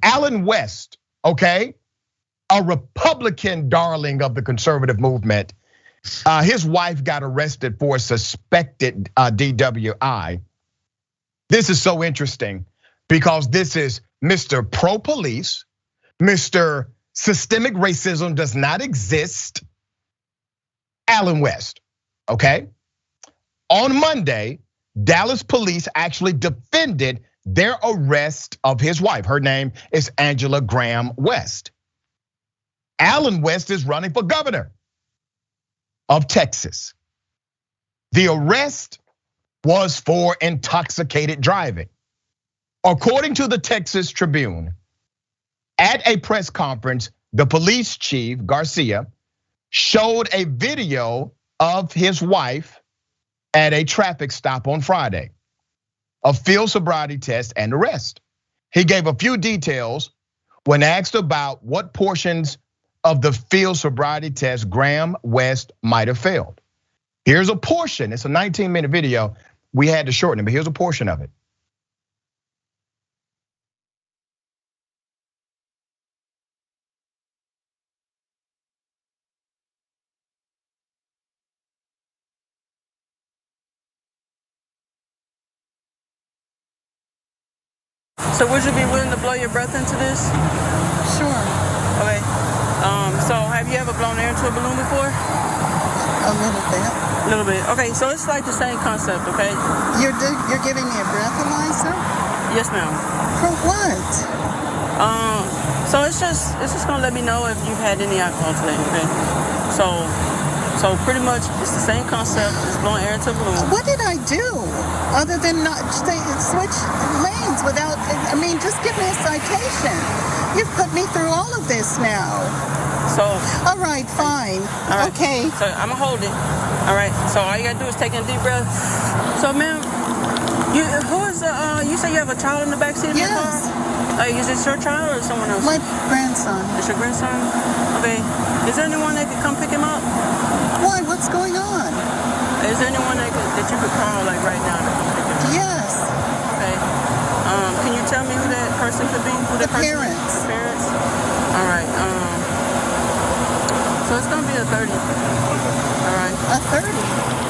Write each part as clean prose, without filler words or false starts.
Allen West, okay, a Republican darling of the conservative movement, his wife got arrested for suspected DWI. This is so interesting because this is Mr. Pro-Police, Mr. Systemic racism does not exist, Allen West, okay? On Monday, Dallas police actually defended their arrest of his wife. Her name is Angela Graham West. Allen West is running for governor of Texas. The arrest was for intoxicated driving. According to the Texas Tribune, at a press conference, the police chief, Garcia, showed a video of his wife at a traffic stop on Friday, a field sobriety test and arrest. He gave a few details when asked about what portions of the field sobriety test Graham West might have failed. Here's a portion, it's a 19-minute video. We had to shorten it, but here's a portion of it. So would you be willing to blow your breath into this? Sure. Okay. So have you ever blown air into a balloon before? A little bit. A little bit. Okay, so it's like the same concept, okay? You're giving me a breathalyzer? Yes, ma'am. For what? So it's just gonna let me know if you've had any alcohol today, okay? So pretty much it's the same concept as blowing air into a balloon. What did I do other than not switch lanes without? I mean, just give me a citation. You've put me through all of this now. So. All right, fine. All right. Okay. So I'm gonna hold it. All right. So all you gotta do is take a deep breath. So, ma'am, you say you have a child in the backseat of your car? Is it your child or someone else? My grandson. It's your grandson? Okay. Is there anyone that could come pick him up? Why? What's going on? Is there anyone that you could call like right now to come pick him up? Yes. Okay. Can you tell me who that person could be? Who the parents. The parents? All right. So it's gonna be a 30. All right. A 30?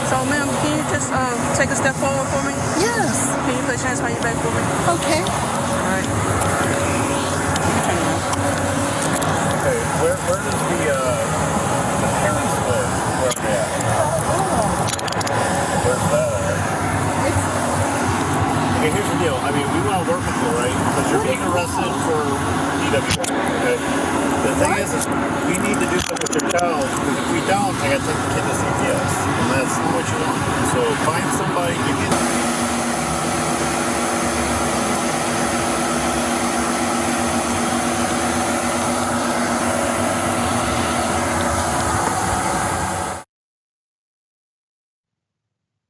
So, ma'am, can you just take a step forward for me? Yes. Can you put your hands behind your back for me? Okay. All right. Okay, where does the parents live? Where are they at? Where's that at? Okay, here's the deal. I mean, we want to work with you, right? Because you're being arrested for DWI, okay? The thing is we need to do something with your child, because if we don't, I gotta take the kid to CPS, and that's not what you want. So find somebody, give you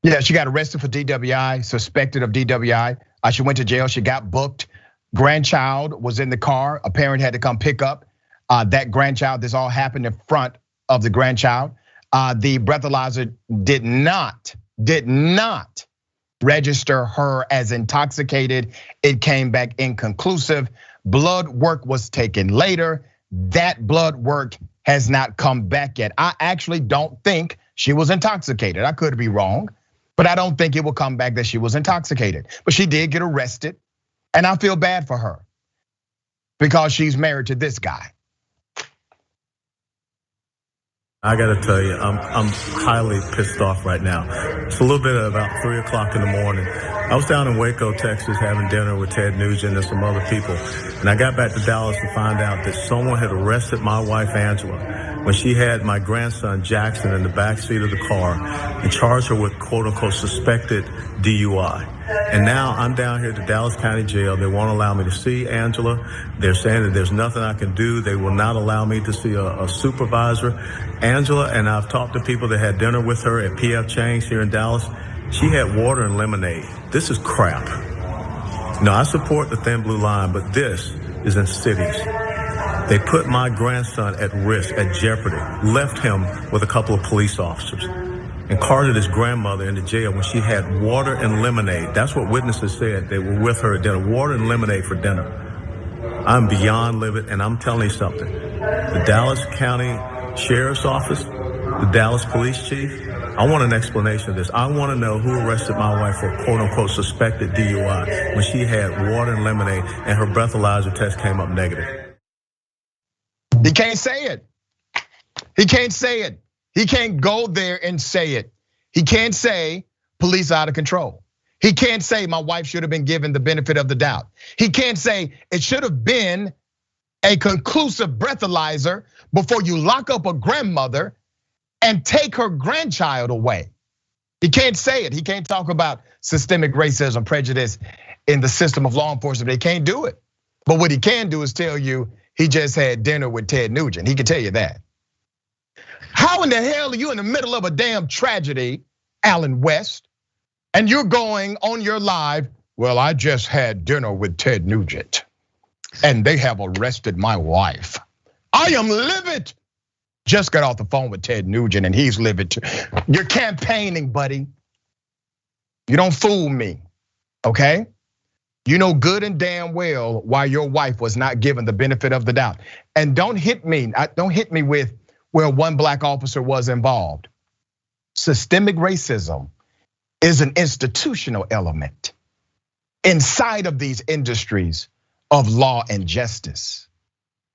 Yeah, she got arrested for DWI, suspected of DWI. She went to jail, she got booked. Grandchild was in the car. A parent had to come pick up that grandchild. This all happened in front of the grandchild. The breathalyzer did not register her as intoxicated. It came back inconclusive. Blood work was taken later. That blood work has not come back yet. I actually don't think she was intoxicated. I could be wrong, but I don't think it will come back that she was intoxicated. But she did get arrested, and I feel bad for her because she's married to this guy. I gotta tell you, I'm highly pissed off right now. It's a little bit about 3 o'clock in the morning. I was down in Waco, Texas, having dinner with Ted Nugent and some other people. And I got back to Dallas to find out that someone had arrested my wife, Angela, when she had my grandson, Jackson, in the backseat of the car and charged her with quote unquote suspected DUI. And now I'm down here at the Dallas County Jail. They won't allow me to see Angela. They're saying that there's nothing I can do. They will not allow me to see a supervisor. Angela, and I've talked to people that had dinner with her at PF Chang's here in Dallas. She had water and lemonade. This is crap. Now, I support the Thin Blue Line, but this is insidious. They put my grandson at risk, at jeopardy, left him with a couple of police officers, and carted his grandmother into jail when she had water and lemonade. That's what witnesses said. They were with her at dinner, water and lemonade for dinner. I'm beyond livid, and I'm telling you something. The Dallas County Sheriff's Office, the Dallas Police Chief, I want an explanation of this. I want to know who arrested my wife for quote-unquote suspected DUI when she had water and lemonade and her breathalyzer test came up negative. He can't say it. He can't say it. He can't go there and say it. He can't say police out of control. He can't say my wife should have been given the benefit of the doubt. He can't say it should have been a conclusive breathalyzer before you lock up a grandmother and take her grandchild away. He can't say it. He can't talk about systemic racism, prejudice in the system of law enforcement. They can't do it. But what he can do is tell you he just had dinner with Ted Nugent. He can tell you that. How in the hell are you in the middle of a damn tragedy, Alan West, and you're going on your live, well, I just had dinner with Ted Nugent and they have arrested my wife. I am livid. Just got off the phone with Ted Nugent and he's livid too. You're campaigning, buddy. You don't fool me, okay? You know good and damn well why your wife was not given the benefit of the doubt. And don't hit me with where one black officer was involved. Systemic racism is an institutional element inside of these industries of law and justice.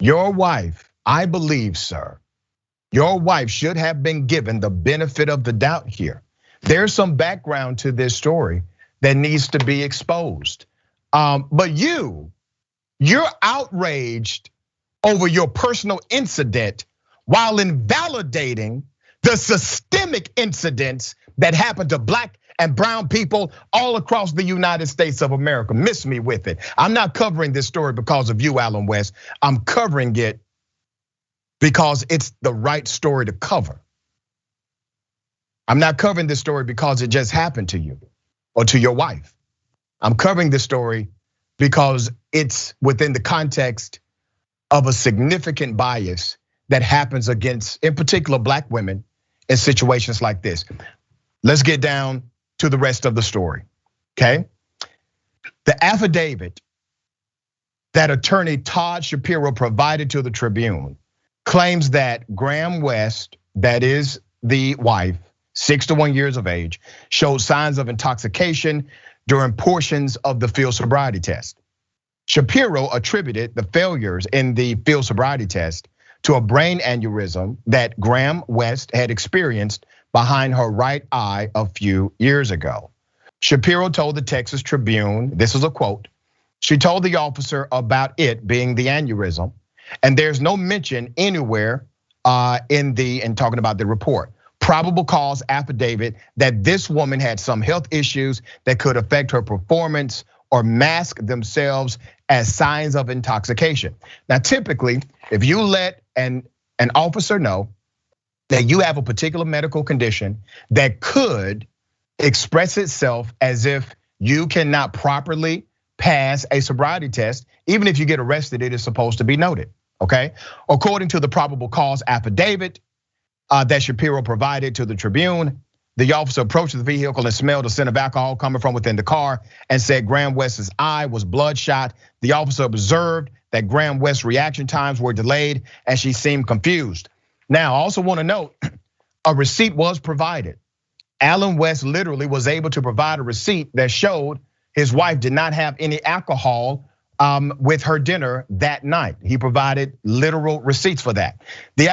Your wife, I believe, sir, your wife should have been given the benefit of the doubt here. There's some background to this story that needs to be exposed. But you're outraged over your personal incident while invalidating the systemic incidents that happen to black and brown people all across the United States of America. Miss me with it. I'm not covering this story because of you, Alan West. I'm covering it because it's the right story to cover. I'm not covering this story because it just happened to you or to your wife. I'm covering this story because it's within the context of a significant bias that happens against, in particular, black women in situations like this. Let's get down to the rest of the story, okay? The affidavit that attorney Todd Shapiro provided to the Tribune claims that Graham West, that is the wife, 61 years of age, showed signs of intoxication during portions of the field sobriety test. Shapiro attributed the failures in the field sobriety test to a brain aneurysm that Graham West had experienced behind her right eye a few years ago. Shapiro told the Texas Tribune, this is a quote, she told the officer about it being the aneurysm, and there's no mention anywhere in talking about the report, probable cause affidavit that this woman had some health issues that could affect her performance or mask themselves as signs of intoxication. Now, typically, if you let an officer know that you have a particular medical condition that could express itself as if you cannot properly pass a sobriety test, even if you get arrested, it is supposed to be noted, okay? According to the probable cause affidavit that Shapiro provided to the Tribune, the officer approached the vehicle and smelled a scent of alcohol coming from within the car and said Graham West's eye was bloodshot. The officer observed that Graham West's reaction times were delayed and she seemed confused. Now, I also want to note, a receipt was provided. Alan West literally was able to provide a receipt that showed his wife did not have any alcohol with her dinner that night. He provided literal receipts for that. The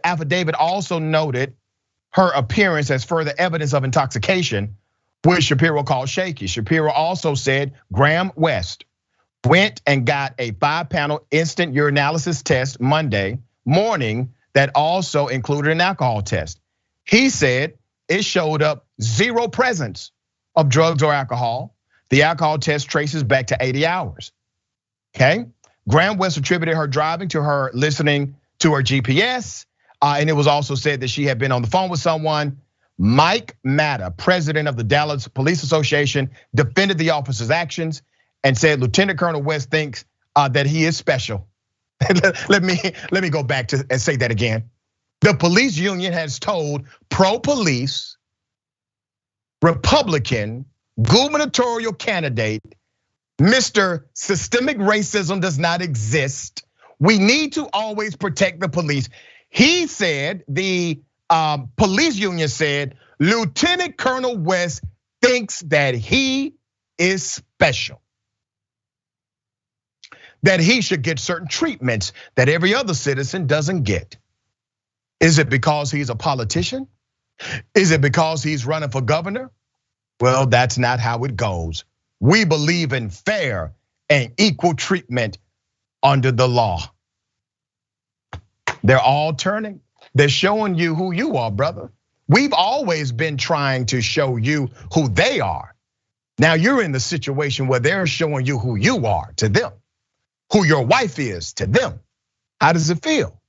affidavit also noted her appearance as further evidence of intoxication, which Shapiro called shaky. Shapiro also said Graham West went and got a 5-panel instant urinalysis test Monday morning that also included an alcohol test. He said it showed up 0 presence of drugs or alcohol. The alcohol test traces back to 80 hours, okay? Graham West attributed her driving to her listening to her GPS. And it was also said that she had been on the phone with someone. Mike Matta, president of the Dallas Police Association, defended the officer's actions and said Lieutenant Colonel West thinks that he is special. Let me go back to and say that again. The police union has told pro-police Republican gubernatorial candidate Mr. Systemic racism does not exist. We need to always protect the police. He said, the police union said, Lieutenant Colonel West thinks that he is special, that he should get certain treatments that every other citizen doesn't get. Is it because he's a politician? Is it because he's running for governor? Well, that's not how it goes. We believe in fair and equal treatment under the law. They're all turning. They're showing you who you are, brother. We've always been trying to show you who they are. Now you're in the situation where they're showing you who you are to them, who your wife is to them. How does it feel?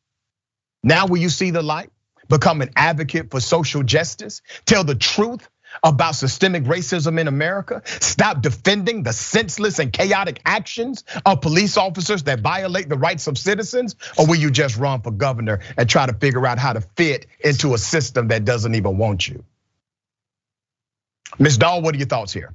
Now will you see the light, become an advocate for social justice, tell the truth about systemic racism in America, stop defending the senseless and chaotic actions of police officers that violate the rights of citizens? Or will you just run for governor and try to figure out how to fit into a system that doesn't even want you? Ms. Dahl, what are your thoughts here?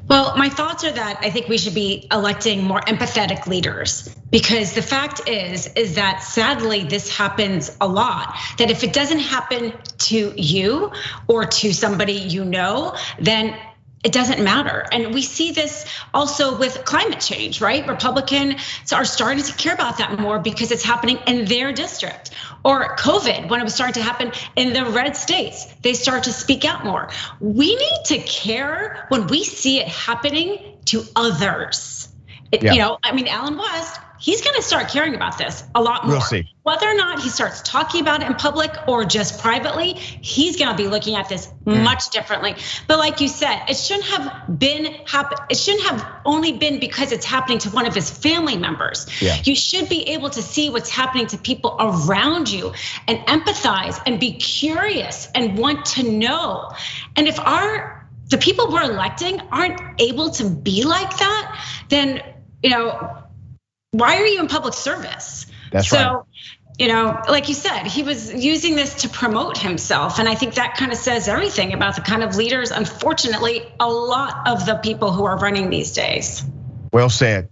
Well, my thoughts are that I think we should be electing more empathetic leaders, because the fact is that sadly this happens a lot. That if it doesn't happen to you or to somebody you know, then it doesn't matter. And we see this also with climate change, right? Republicans are starting to care about that more because it's happening in their district. Or COVID, when it was starting to happen in the red states, they start to speak out more. We need to care when we see it happening to others. You know, I mean, Alan West, he's gonna start caring about this a lot more. We'll see. Whether or not he starts talking about it in public or just privately, he's gonna be looking at this much differently. But like you said, it shouldn't have only been because it's happening to one of his family members. Yeah. You should be able to see what's happening to people around you and empathize and be curious and want to know. And if the people we're electing aren't able to be like that, then why are you in public service? That's right. So, like you said, he was using this to promote himself. And I think that kind of says everything about the kind of leaders, unfortunately, a lot of the people who are running these days. Well said.